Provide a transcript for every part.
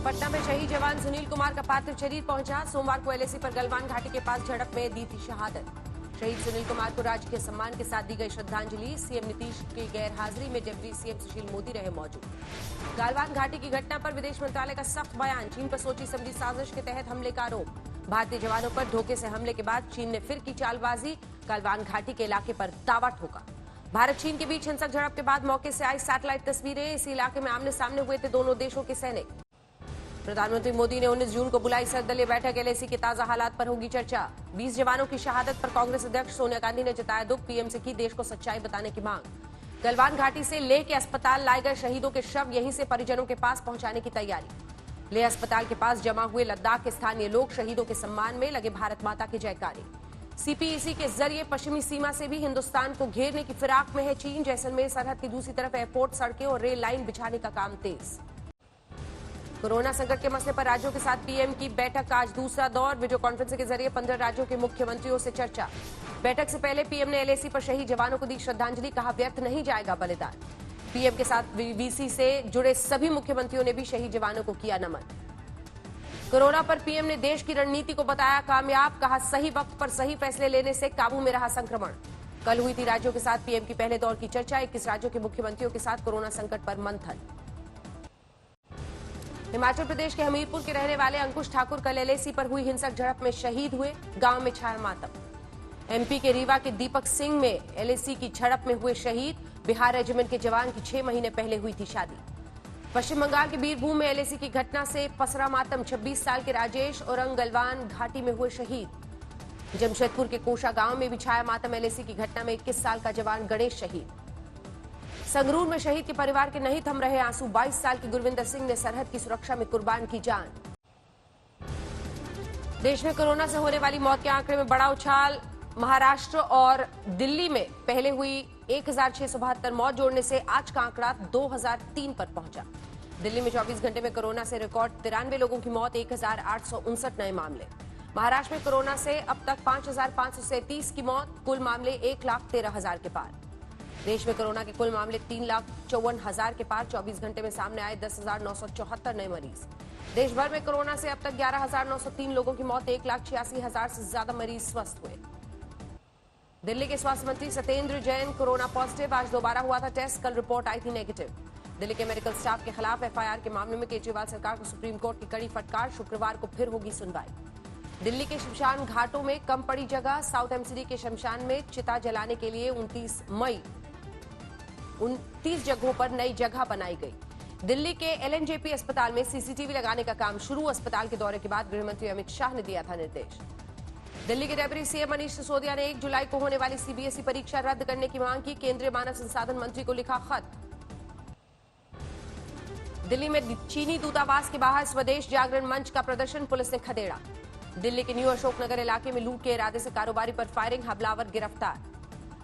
पटना में शहीद जवान सुनील कुमार का पार्थिव शरीर पहुंचा। सोमवार को एलएसी पर गलवान घाटी के पास झड़प में दी थी शहादत। शहीद सुनील कुमार को राजकीय सम्मान के साथ दी गई श्रद्धांजलि। सीएम नीतीश की गैर हाजिरी में डिप्टी सीएम सुशील मोदी रहे मौजूद। गलवान घाटी की घटना पर विदेश मंत्रालय का सख्त बयान। चीन पर सोची समझी साजिश के तहत हमले का आरोप। भारतीय जवानों पर धोखे से हमले के बाद चीन ने फिर की चालबाजी। गलवान घाटी के इलाके पर दावा ठोका। भारत चीन के बीच हिंसक झड़प के बाद मौके से आई सैटेलाइट तस्वीरें। इस इलाके में आमने सामने हुए थे दोनों देशों के सैनिक। प्रधानमंत्री मोदी ने 19 जून को बुलाई सर्वदलीय बैठक। एलएसी के ताजा हालात पर होगी चर्चा। 20 जवानों की शहादत पर कांग्रेस अध्यक्ष सोनिया गांधी ने जताया दुख। पीएम से की देश को सच्चाई बताने की मांग। गलवान घाटी से लेह के अस्पताल लाए गए शहीदों के शव यहीं से परिजनों के पास पहुंचाने की तैयारी। लेह अस्पताल के पास जमा हुए लद्दाख के स्थानीय लोग शहीदों के सम्मान में लगे भारत माता के जयकारे। सीपीईसी के जरिए पश्चिमी सीमा से भी हिंदुस्तान को घेरने की फिराक में है चीन। जैसलमेर सरहद की दूसरी तरफ एयरपोर्ट, सड़कें और रेल लाइन बिछाने का काम तेज। कोरोना संकट के मसले पर राज्यों के साथ पीएम की बैठक का आज दूसरा दौर। वीडियो कॉन्फ्रेंसिंग के जरिए 15 राज्यों के मुख्यमंत्रियों से चर्चा। बैठक से पहले पीएम ने एलएसी पर शहीद जवानों को दी श्रद्धांजलि। कहा व्यर्थ नहीं जाएगा बलिदान। पीएम के साथ वीसी से जुड़े सभी मुख्यमंत्रियों ने भी शहीद जवानों को किया नमन। कोरोना पर पीएम ने देश की रणनीति को बताया कामयाब। कहा सही वक्त पर सही फैसले लेने से काबू में रहा संक्रमण। कल हुई थी राज्यों के साथ पीएम की पहले दौर की चर्चा। 21 राज्यों के मुख्यमंत्रियों के साथ कोरोना संकट पर मंथन। हिमाचल प्रदेश के हमीरपुर के रहने वाले अंकुश ठाकुर कल एलएसी पर हुई हिंसक झड़प में शहीद हुए। गांव में छाया मातम। एमपी के रीवा के दीपक सिंह में एलएसी की झड़प में हुए शहीद। बिहार रेजिमेंट के जवान की 6 महीने पहले हुई थी शादी। पश्चिम बंगाल के बीरभूम में एलएसी की घटना से पसरा मातम। 26 साल के राजेश औरंग गलवान घाटी में हुए शहीद। जमशेदपुर के कोशा गांव में भी छाया मातम। एलएसी की घटना में 21 साल का जवान गणेश शहीद। संगरूर में शहीद के परिवार के नहीं थम रहे आंसू। 22 साल के गुरविंदर सिंह ने सरहद की सुरक्षा में कुर्बान की जान। देश में कोरोना से होने वाली मौत के आंकड़े में बड़ा उछाल। महाराष्ट्र और दिल्ली में पहले हुई 1672 मौत जोड़ने से आज का आंकड़ा 2003 पर पहुंचा। दिल्ली में 24 घंटे में कोरोना से रिकॉर्ड 93 लोगों की मौत, 1859 नए मामले। महाराष्ट्र में कोरोना से अब तक 5537 की मौत, कुल मामले 1,13,000 के पार। देश में कोरोना के कुल मामले 3,54,000 के पार। 24 घंटे में सामने आए 10,974 नए मरीज। देश भर में कोरोना से अब तक 11,903 लोगों की मौत, 1,86,000 से ज्यादा मरीज स्वस्थ हुए। दिल्ली के स्वास्थ्य मंत्री सत्येंद्र जैन कोरोना पॉजिटिव। आज दोबारा हुआ था टेस्ट, कल रिपोर्ट आई थी नेगेटिव। दिल्ली के मेडिकल स्टाफ के खिलाफ एफआईआर के मामले में केजरीवाल सरकार को सुप्रीम कोर्ट की कड़ी फटकार। शुक्रवार को फिर होगी सुनवाई। दिल्ली के शमशान घाटों में कम पड़ी जगह। साउथ एमसीडी के शमशान में चिता जलाने के लिए 29 जगहों पर नई जगह बनाई गई। दिल्ली के एलएनजेपी अस्पताल में सीसीटीवी लगाने का काम शुरू। अस्पताल के दौरे के बाद गृहमंत्री अमित शाह ने दिया था निर्देश। दिल्ली के डेप्यूटी सीएम मनीष सिसोदिया ने 1 जुलाई को होने वाली सीबीएसई परीक्षा रद्द करने की मांग की। केंद्रीय मानव संसाधन मंत्री को लिखा खत। दिल्ली में चीनी दूतावास के बाहर स्वदेश जागरण मंच का प्रदर्शन, पुलिस ने खदेड़ा। दिल्ली के न्यू अशोकनगर इलाके में लूट के इरादे से कारोबारी पर फायरिंग, हमलावर गिरफ्तार।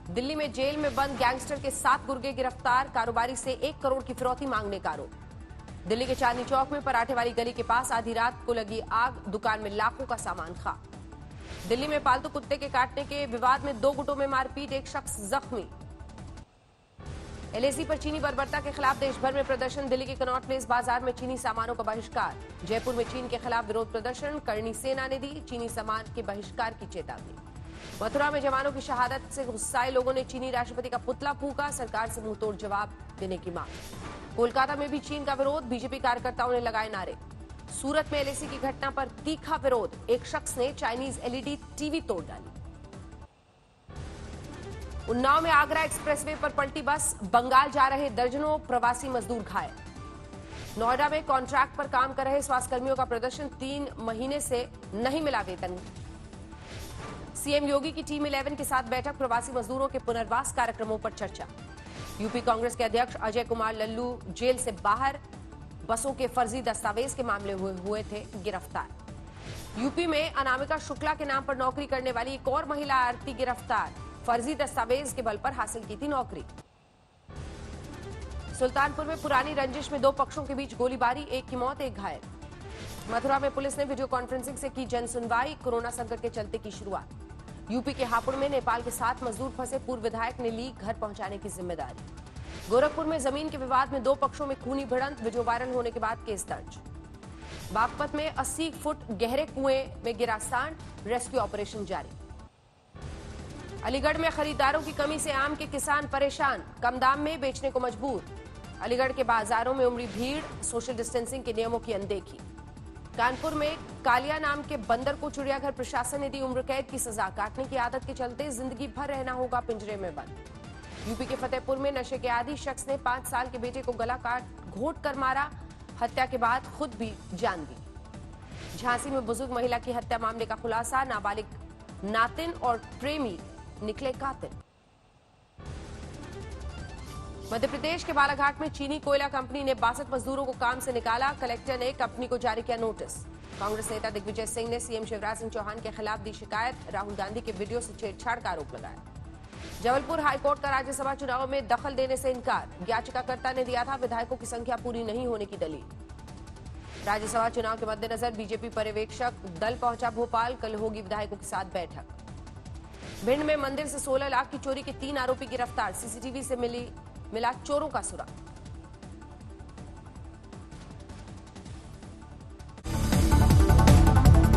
दिल्ली में जेल में बंद गैंगस्टर के 7 गुर्गे गिरफ्तार। कारोबारी से 1 करोड़ की फिरौती मांगने का आरोप। दिल्ली के चांदनी चौक में पराठे वाली गली के पास आधी रात को लगी आग, दुकान में लाखों का सामान खाक। दिल्ली में पालतू कुत्ते के काटने के विवाद में 2 गुटों में मारपीट, 1 शख्स जख्मी। एलएसी पर चीनी बर्बरता के खिलाफ देश भर में प्रदर्शन। दिल्ली के कनॉट प्लेस बाजार में चीनी सामानों का बहिष्कार। जयपुर में चीन के खिलाफ विरोध प्रदर्शन। करणी सेना ने दी चीनी सामान के बहिष्कार की चेतावनी। मथुरा में जवानों की शहादत से गुस्साए लोगों ने चीनी राष्ट्रपति का पुतला फूंका। सरकार से मुंहतोड़ जवाब देने की मांग। कोलकाता में भी चीन का विरोध, बीजेपी कार्यकर्ताओं ने लगाए नारे। सूरत में एलएसी की घटना पर तीखा विरोध। एक शख्स ने चाइनीज एलईडी टीवी तोड़ डाली। उन्नाव में आगरा एक्सप्रेसवे पर पलटी बस, बंगाल जा रहे दर्जनों प्रवासी मजदूर घायल। नोएडा में कॉन्ट्रैक्ट पर काम कर रहे स्वास्थ्यकर्मियों का प्रदर्शन, 3 महीने से नहीं मिला वेतन। सीएम योगी की टीम 11 के साथ बैठक, प्रवासी मजदूरों के पुनर्वास कार्यक्रमों पर चर्चा। यूपी कांग्रेस के अध्यक्ष अजय कुमार लल्लू जेल से बाहर। बसों के फर्जी दस्तावेज के मामले हुए थे गिरफ्तार। यूपी में अनामिका शुक्ला के नाम पर नौकरी करने वाली एक और महिला आरती गिरफ्तार। फर्जी दस्तावेज के बल पर हासिल की थी नौकरी। सुल्तानपुर में पुरानी रंजिश में 2 पक्षों के बीच गोलीबारी, 1 की मौत, 1 घायल। मथुरा में पुलिस ने वीडियो कॉन्फ्रेंसिंग से की जन सुनवाई। कोरोना संकट के चलते की शुरुआत। यूपी के हापुड़ में नेपाल के 7 मजदूर फंसे, पूर्व विधायक ने ली घर पहुंचाने की जिम्मेदारी। गोरखपुर में जमीन के विवाद में 2 पक्षों में खूनी भिड़ंत, वीडियो वायरल होने के बाद केस दर्ज। बागपत में 80 फुट गहरे कुएं में गिरा सांड, रेस्क्यू ऑपरेशन जारी। अलीगढ़ में खरीदारों की कमी से आम के किसान परेशान, कम दाम में बेचने को मजबूर। अलीगढ़ के बाजारों में उमड़ी भीड़, सोशल डिस्टेंसिंग के नियमों की अनदेखी। कानपुर में कालिया नाम के बंदर को चिड़ियाघर प्रशासन ने दी उम्र कैद की सजा, काटने की आदत के चलते जिंदगी भर रहना होगा पिंजरे में बंद। यूपी के फतेहपुर में नशे के आदी शख्स ने 5 साल के बेटे को गला काट घोंट कर मारा, हत्या के बाद खुद भी जान दी। झांसी में बुजुर्ग महिला की हत्या मामले का खुलासा, नाबालिग नातिन और प्रेमी निकले कातिल। मध्य प्रदेश के बालाघाट में चीनी कोयला कंपनी ने 62 मजदूरों को काम से निकाला, कलेक्टर ने कंपनी को जारी किया नोटिस। कांग्रेस नेता दिग्विजय सिंह ने सीएम शिवराज सिंह चौहान के खिलाफ दी शिकायत, राहुल गांधी के वीडियो से छेड़छाड़ का आरोप लगाया। जबलपुर हाईकोर्ट का राज्यसभा चुनाव में दखल देने से इनकार, याचिकाकर्ता ने दिया था विधायकों की संख्या पूरी नहीं होने की दलील। राज्यसभा चुनाव के मद्देनजर बीजेपी पर्यवेक्षक दल पहुंचा भोपाल, कल होगी विधायकों के साथ बैठक। भिंड में मंदिर से 16 लाख की चोरी के 3 आरोपी गिरफ्तार, सीसीटीवी से मिला चोरों का सुराग।